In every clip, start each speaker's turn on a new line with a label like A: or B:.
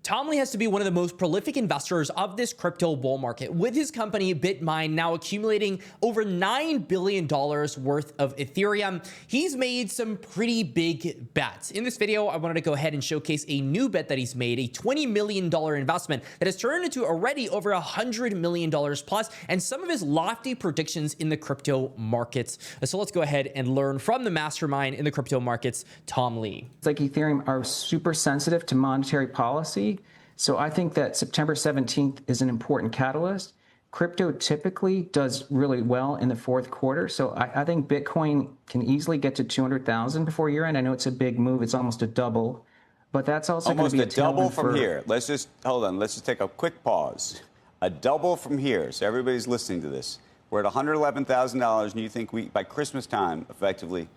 A: Tom Lee has to be one of the most prolific investors of this crypto bull market, with his company BitMine now accumulating over $9 billion worth of Ethereum. He's made some pretty big bets. In this video, I wanted to go ahead and showcase a new bet that he's made, a $20 million investment that has turned into already over $100 million plus, and some of his lofty predictions in the crypto markets. So let's go ahead and learn from the mastermind in the crypto markets, Tom Lee.
B: It's like Ethereum are super sensitive to monetary policy. So I think that September 17th is an important catalyst. Crypto typically does really well in the fourth quarter. So I think Bitcoin can easily get to 200,000 before year end. I know it's a big move. It's almost a double, but that's also going to be a
C: double from here. Let's just hold on. Let's just take a quick pause. A double from here. So everybody's listening to this. We're at $111,000, and you think by Christmas time, effectively,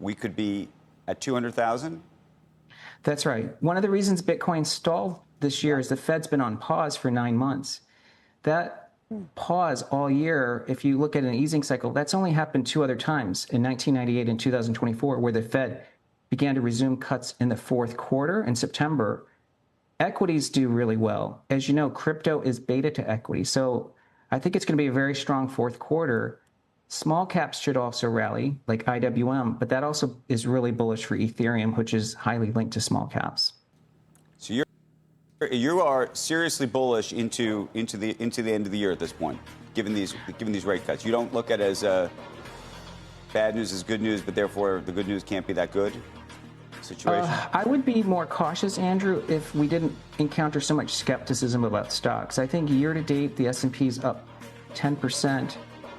C: we could be at 200,000?
B: That's right. One of the reasons Bitcoin stalled this year is the Fed's been on pause for 9 months. That pause all year, if you look at an easing cycle, that's only happened 2 other times, in 1998 and 2024, where the Fed began to resume cuts in the fourth quarter in September. Equities do really well. As you know, crypto is beta to equity. So I think it's going to be a very strong fourth quarter. Small caps should also rally, like IWM, but that also is really bullish for Ethereum, which is highly linked to small caps.
C: So you are seriously bullish into the end of the year at this point, given these rate cuts. You don't look at it as bad news is good news, but therefore the good news can't be that good situation.
B: I would be more cautious, Andrew, if we didn't encounter so much skepticism about stocks. I think year to date the S&P is up 10%.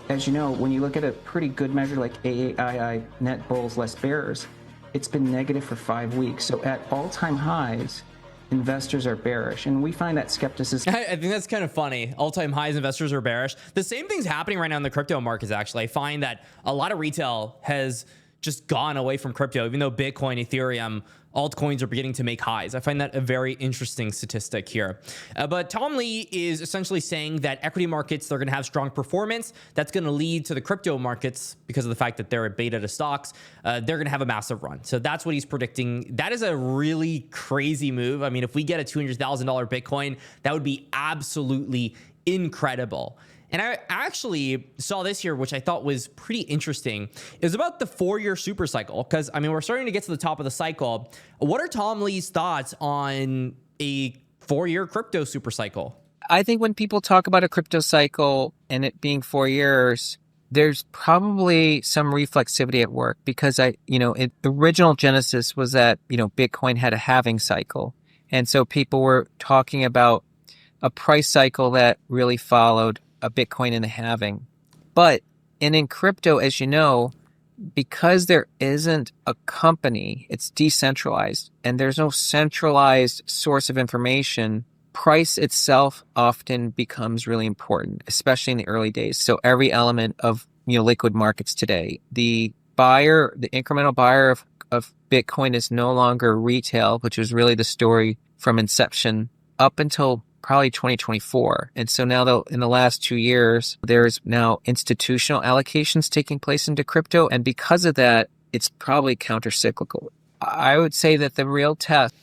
B: As you know, when you look at a pretty good measure like AAII, net bulls, less bears, it's been negative for 5 weeks. So at all-time highs, investors are bearish. And we find that skepticism.
A: I think that's kind of funny. All-time highs, investors are bearish. The same thing's happening right now in the crypto markets, actually. I find that a lot of retail has just gone away from crypto, even though Bitcoin, Ethereum, altcoins are beginning to make highs. I find that a very interesting statistic here. But Tom Lee is essentially saying that equity markets, they're going to have strong performance. That's going to lead to the crypto markets, because of the fact that they're a beta to stocks, they're going to have a massive run. So that's what he's predicting. That is a really crazy move. I mean, if we get a $200,000 Bitcoin, that would be absolutely incredible. And I actually saw this here, which I thought was pretty interesting. It was about the 4-year super cycle, because, I mean, we're starting to get to the top of the cycle. What are Tom Lee's thoughts on a 4-year crypto super cycle?
D: I think when people talk about a crypto cycle and it being 4 years, there's probably some reflexivity at work, because the original genesis was that, Bitcoin had a halving cycle. And so people were talking about a price cycle that really followed a Bitcoin in a halving. But in crypto, as you know, because there isn't a company, it's decentralized, and there's no centralized source of information, price itself often becomes really important, especially in the early days. So every element of liquid markets today, the incremental buyer of Bitcoin is no longer retail, which was really the story from inception up until probably 2024. And so now in the last 2 years, there's now institutional allocations taking place into crypto. And because of that, it's probably counter-cyclical. I would say that the real test,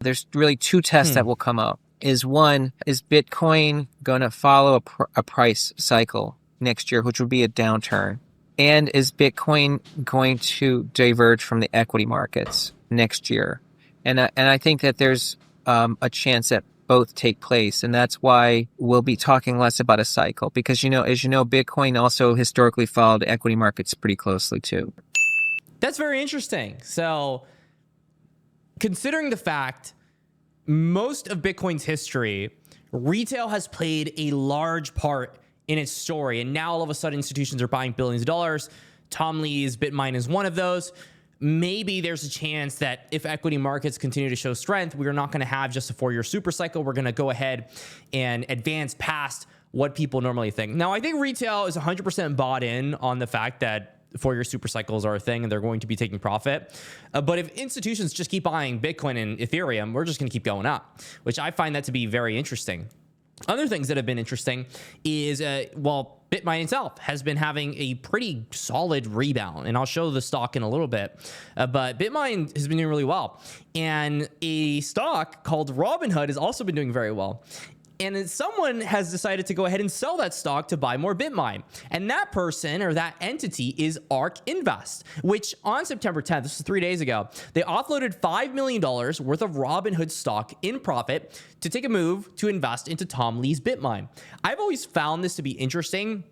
D: there's really 2 tests that will come up. Is one, is Bitcoin going to follow a price cycle next year, which would be a downturn? And is Bitcoin going to diverge from the equity markets next year? And I think that there's a chance that both take place. And that's why we'll be talking less about a cycle, because, as you know, Bitcoin also historically followed equity markets pretty closely too.
A: That's very interesting. So considering the fact most of Bitcoin's history, retail has played a large part in its story. And now all of a sudden institutions are buying billions of dollars. Tom Lee's BitMine is one of those. Maybe there's a chance that if equity markets continue to show strength, we're not going to have just a 4-year super cycle. We're going to go ahead and advance past what people normally think. Now, I think retail is 100% bought in on the fact that 4-year super cycles are a thing and they're going to be taking profit. But if institutions just keep buying Bitcoin and Ethereum, we're just going to keep going up, which I find that to be very interesting. Other things that have been interesting is, BitMine itself has been having a pretty solid rebound, and I'll show the stock in a little bit, but BitMine has been doing really well, and a stock called Robinhood has also been doing very well. And then someone has decided to go ahead and sell that stock to buy more BitMine. And that person or that entity is Ark Invest, which on September 10th, this is 3 days ago, they offloaded $5 million worth of Robinhood stock in profit to take a move to invest into Tom Lee's BitMine. I've always found this to be interesting.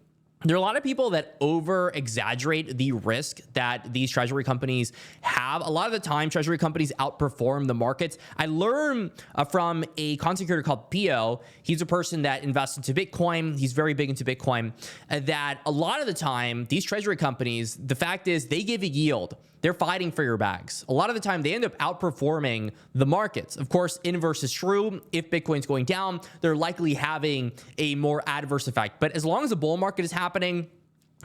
A: There are a lot of people that over exaggerate the risk that these treasury companies have. A lot of the time, treasury companies outperform the markets. I learned from a content creator called 𝐑𝐞𝐫𝐫𝐚𝐥𝐬. He's a person that invests into Bitcoin. He's very big into Bitcoin. That a lot of the time, these treasury companies, the fact is they give a yield. They're fighting for your bags. A lot of the time, they end up outperforming the markets. Of course, inverse is true. If Bitcoin's going down, they're likely having a more adverse effect. But as long as the bull market is happening,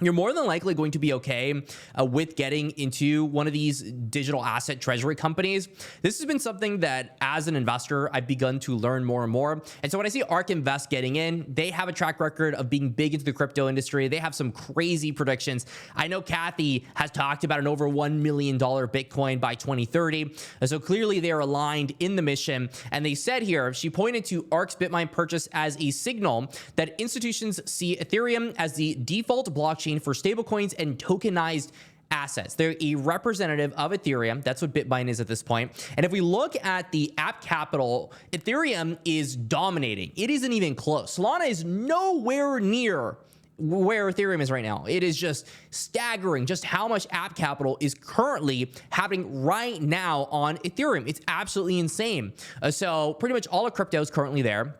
A: you're more than likely going to be okay with getting into one of these digital asset treasury companies. This has been something that as an investor, I've begun to learn more and more. And so when I see Ark Invest getting in, they have a track record of being big into the crypto industry. They have some crazy predictions. I know Kathy has talked about an over $1 million Bitcoin by 2030. So clearly they are aligned in the mission. And they said here, she pointed to Ark's BitMine purchase as a signal that institutions see Ethereum as the default blockchain for stablecoins and tokenized assets. They're a representative of Ethereum. That's what BitMine is at this point. And if we look at the app capital, Ethereum is dominating. It isn't even close. Solana is nowhere near where Ethereum is right now. It is just staggering just how much app capital is currently happening right now on Ethereum. It's absolutely insane. So pretty much all of crypto is currently there.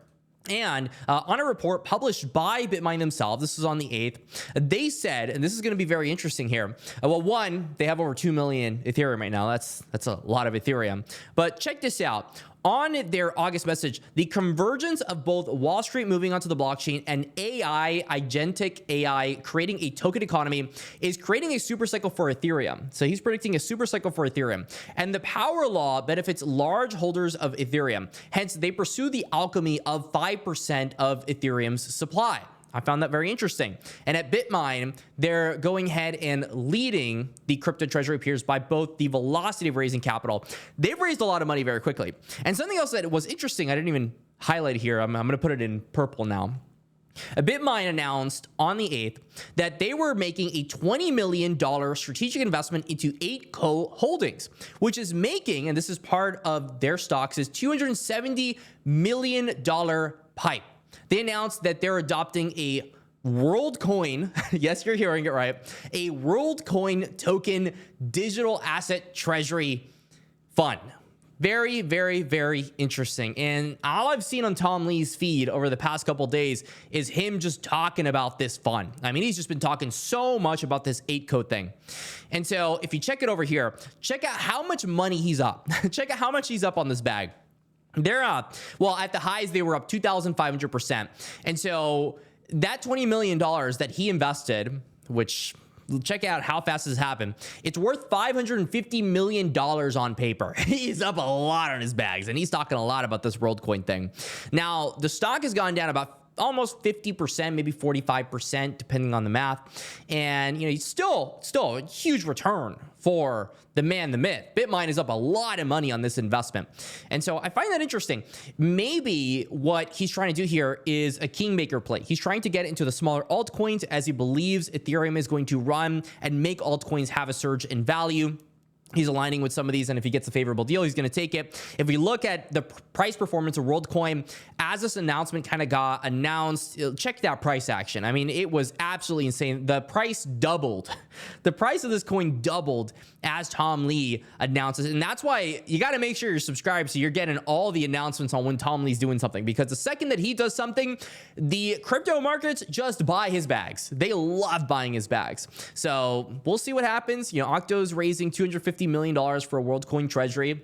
A: And on a report published by BitMine themselves, this is on the 8th, they said, and this is going to be very interesting here. Well, one, they have over 2 million Ethereum right now. That's a lot of Ethereum. But check this out. On their August message, the convergence of both Wall Street moving onto the blockchain and AI, agentic AI, creating a token economy is creating a super cycle for Ethereum. So he's predicting a super cycle for Ethereum. And the power law benefits large holders of Ethereum. Hence, they pursue the alchemy of 5% of Ethereum's supply. I found that very interesting. And at BitMine, they're going ahead and leading the crypto treasury peers by both the velocity of raising capital. They've raised a lot of money very quickly. And something else that was interesting, I didn't even highlight here. I'm going to put it in purple now. BitMine announced on the 8th that they were making a $20 million strategic investment into 𝐸_𝐞𝐫𝐫𝐚𝐥𝐬 holdings, which is making, and this is part of their stocks, is $270 million pipe. They announced that they're adopting a Worldcoin, yes, you're hearing it right, a Worldcoin token digital asset treasury fund. Very, very, very interesting. And all I've seen on Tom Lee's feed over the past couple days is him just talking about this fund. I mean, he's just been talking so much about this 𝐸_𝐞𝐫𝐫𝐚 thing. And so if you check it over here, check out how much money he's up. Check out how much he's up on this bag. They're up, well, at the highs, they were up 2,500%. And so that $20 million that he invested, which check out how fast this happened, it's worth $550 million on paper. He's up a lot on his bags, and he's talking a lot about this Worldcoin thing. Now, the stock has gone down about almost 50%, maybe 45%, depending on the math. And, you know, it's still a huge return for the man, the myth. BitMine is up a lot of money on this investment. And so I find that interesting. Maybe what he's trying to do here is a kingmaker play. He's trying to get into the smaller altcoins as he believes Ethereum is going to run and make altcoins have a surge in value. He's aligning with some of these, and if he gets a favorable deal, he's going to take it. If we look at the price performance of Worldcoin, as this announcement kind of got announced, check that price action. I mean, it was absolutely insane. The price doubled. The price of this coin doubled as Tom Lee announces it. And that's why you got to make sure you're subscribed so you're getting all the announcements on when Tom Lee's doing something. Because the second that he does something, the crypto markets just buy his bags. They love buying his bags. So we'll see what happens. You know, Octo's raising $250 million for a Worldcoin treasury.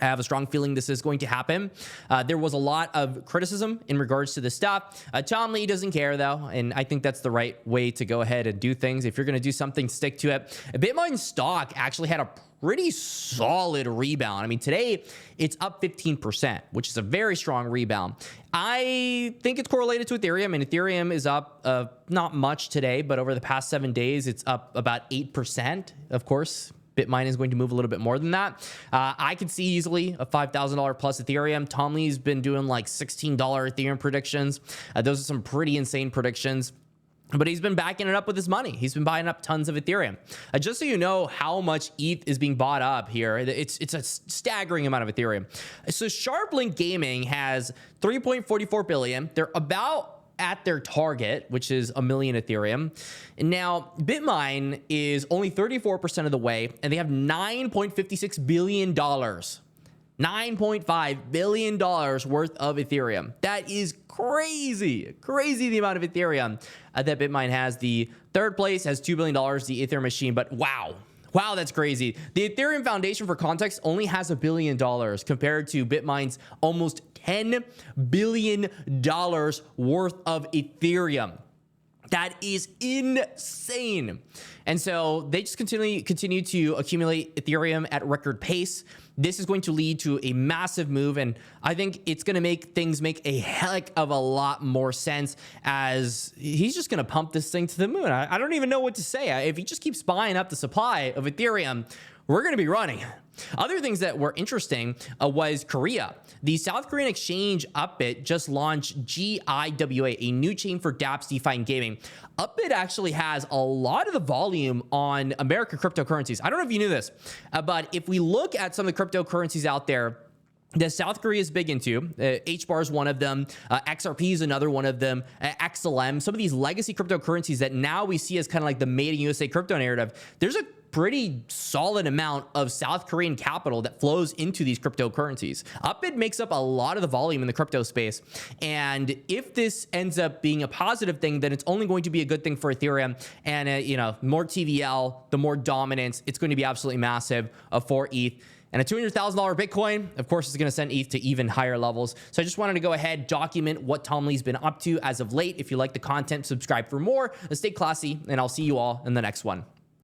A: I have a strong feeling this is going to happen. There was a lot of criticism in regards to this stuff. Tom Lee doesn't care, though, and I think that's the right way to go ahead and do things. If you're going to do something, stick to it. BitMine stock actually had a pretty solid rebound. I mean, today it's up 15%, which is a very strong rebound. I think it's correlated to Ethereum, and Ethereum is up not much today, but over the past 7 days, it's up about 8%, of course. BitMine is going to move a little bit more than that. I could see easily a $5,000 plus Ethereum. Tom Lee's been doing like $16 Ethereum predictions. Those are some pretty insane predictions. But he's been backing it up with his money. He's been buying up tons of Ethereum. Just so you know how much ETH is being bought up here, it's a staggering amount of Ethereum. So SharpLink Gaming has 3.44 billion. They're about at their target, which is 1 million Ethereum. And now BitMine is only 34% of the way, and they have $9.56 billion. $9.5 billion worth of Ethereum. That is crazy. Crazy the amount of Ethereum that BitMine has. The third place has $2 billion, the Ethereum machine, but wow. Wow, that's crazy. The Ethereum Foundation, for context, only has $1 billion compared to BitMine's almost $10 billion worth of Ethereum. That is insane. And so they just continue to accumulate Ethereum at record pace. This is going to lead to a massive move, and I think it's going to make things make a heck of a lot more sense, as he's just going to pump this thing to the moon. I don't even know what to say. If he just keeps buying up the supply of Ethereum, we're going to be running. Other things that were interesting was Korea. The South Korean exchange Upbit just launched 𝐑𝐞𝐫𝐫𝐚𝐥𝐬, a new chain for dApps, DeFi, and gaming. Upbit actually has a lot of the volume on American cryptocurrencies. I don't know if you knew this, but if we look at some of the cryptocurrencies out there that South Korea is big into, HBAR is one of them, XRP is another one of them, XLM, some of these legacy cryptocurrencies that now we see as kind of like the made in USA crypto narrative, there's a pretty solid amount of South Korean capital that flows into these cryptocurrencies. Upbit makes up a lot of the volume in the crypto space. And if this ends up being a positive thing, then it's only going to be a good thing for Ethereum. And, more TVL, the more dominance, it's going to be absolutely massive for ETH. And a $200,000 Bitcoin, of course, is going to send ETH to even higher levels. So I just wanted to go ahead, document what Tom Lee's been up to as of late. If you like the content, subscribe for more. Stay classy, and I'll see you all in the next one.